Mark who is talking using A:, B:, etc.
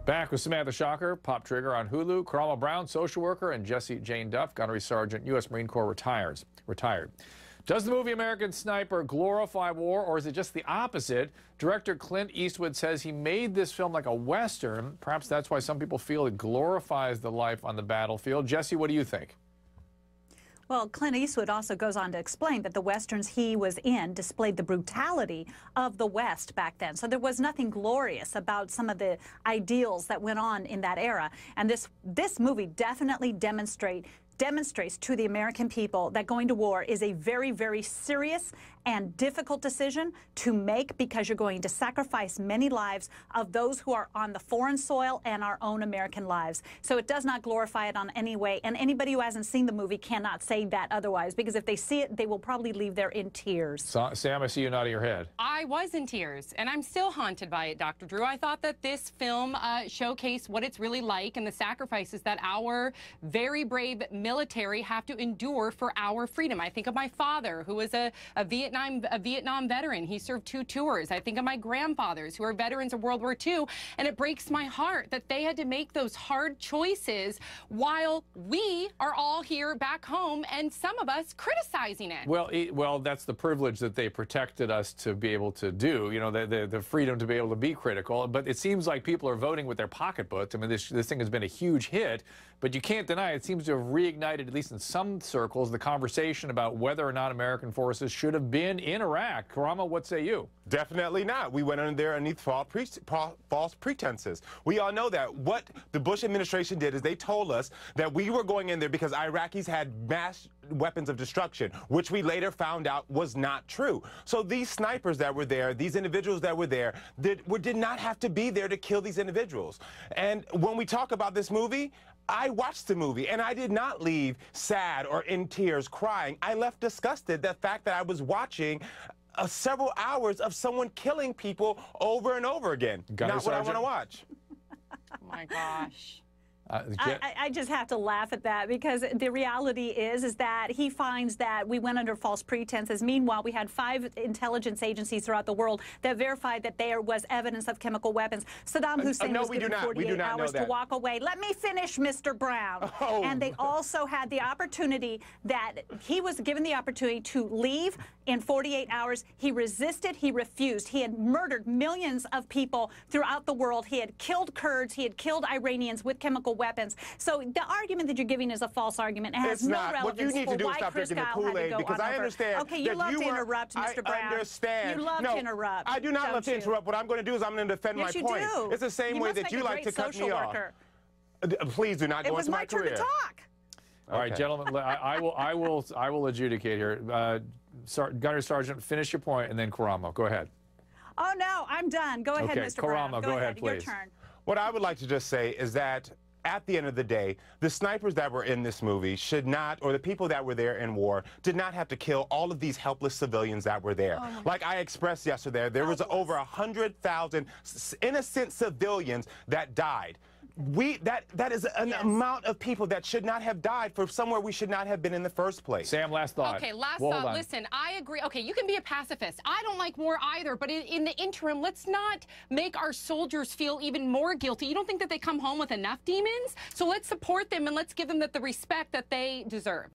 A: Back with Samantha Shocker, Pop Trigger on Hulu, Karamo Brown, social worker, and Jessie Jane Duff, Gunnery Sergeant, U.S. Marine Corps retired. Does the movie American Sniper glorify war, or is it just the opposite? Director Clint Eastwood says he made this film like a Western. Perhaps that's why some people feel it glorifies the life on the battlefield. Jessie, what do you think?
B: Well, Clint Eastwood also goes on to explain that the Westerns he was in displayed the brutality of the West back then. So there was nothing glorious about some of the ideals that went on in that era. And this movie definitely demonstrates to the American people that going to war is a very, very serious and difficult decision to make, because you're going to sacrifice many lives of those who are on the foreign soil and our own American lives. So it does not glorify it on any way, and anybody who hasn't seen the movie cannot say that otherwise, because if they see it, they will probably leave there in tears.
A: Sam, I see you nodding your head.
C: I was in tears, and I'm still haunted by it, Dr. Drew. I thought that this film showcased what it's really like and the sacrifices that our very brave military have to endure for our freedom. I think of my father, who was a Vietnam veteran. He served 2 tours. I think of my grandfathers, who are veterans of World War II, and it breaks my heart that they had to make those hard choices while we are all here back home, and some of us criticizing it.
A: Well, that's the privilege that they protected us to be able to do, you know, the freedom to be able to be critical. But it seems like people are voting with their pocketbooks. I mean, this thing has been a huge hit, but you can't deny it seems to have reignited, at least in some circles, the conversation about whether or not American forces should have been in Iraq. Karamo, what say you?
D: Definitely not. We went in there underneath false pretenses. We all know that. What the Bush administration did is they told us that we were going in there because Iraqis had mass weapons of destruction, which we later found out was not true. So these snipers that were there, these individuals that were there, did not have to be there to kill these individuals. And when we talk about this movie, I watched the movie, and I did not leave sad or in tears crying. I left disgusted. The fact that I was watching several hours of someone killing people over and over again. Not what I want to watch.
C: Oh my gosh.
B: I just have to laugh at that, because the reality is that he finds that we went under false pretenses. Meanwhile, we had 5 intelligence agencies throughout the world that verified that there was evidence of chemical weapons. Saddam Hussein was given 48 hours to walk away. Let me finish, Mr. Brown.
D: Oh.
B: And they also had the opportunity that he was given the opportunity to leave in 48 hours. He resisted. He refused. He had murdered millions of people throughout the world. He had killed Kurds. He had killed Iranians with chemical weapons. So the argument that you're giving is a false argument. It has no relevance.
D: What you need to do is stop drinking the Kool-Aid, because I understand.
B: Okay, you love to interrupt, Mr. Brown.
D: I understand.
B: You love to interrupt.
D: I do not love to interrupt. What I'm going to do is I'm going to defend my point.
B: Yes, you do.
D: It's the same way that you like to cut me off. Please do not go into my career.
B: It was my turn to talk.
A: All right, gentlemen, I will adjudicate here. Gunnery Sergeant, finish your point, and then Karamo. Go ahead.
B: Oh, no, I'm done. Go ahead, Mr. Brown.
A: Karamo, go ahead, please.
B: Your turn.
D: What I would like to just say is that at the end of the day, the snipers that were in this movie should not, or the people that were there in war, did not have to kill all of these helpless civilians that were there. Oh. Like I expressed yesterday, there was over 100,000 innocent civilians that died. That is an amount of people that should not have died for somewhere we should not have been in the first place.
A: Sam, last thought.
C: Okay, last thought. Listen, I agree. Okay, you can be a pacifist. I don't like war either, but in the interim, let's not make our soldiers feel even more guilty. You don't think that they come home with enough demons? So let's support them and let's give them the respect that they deserve.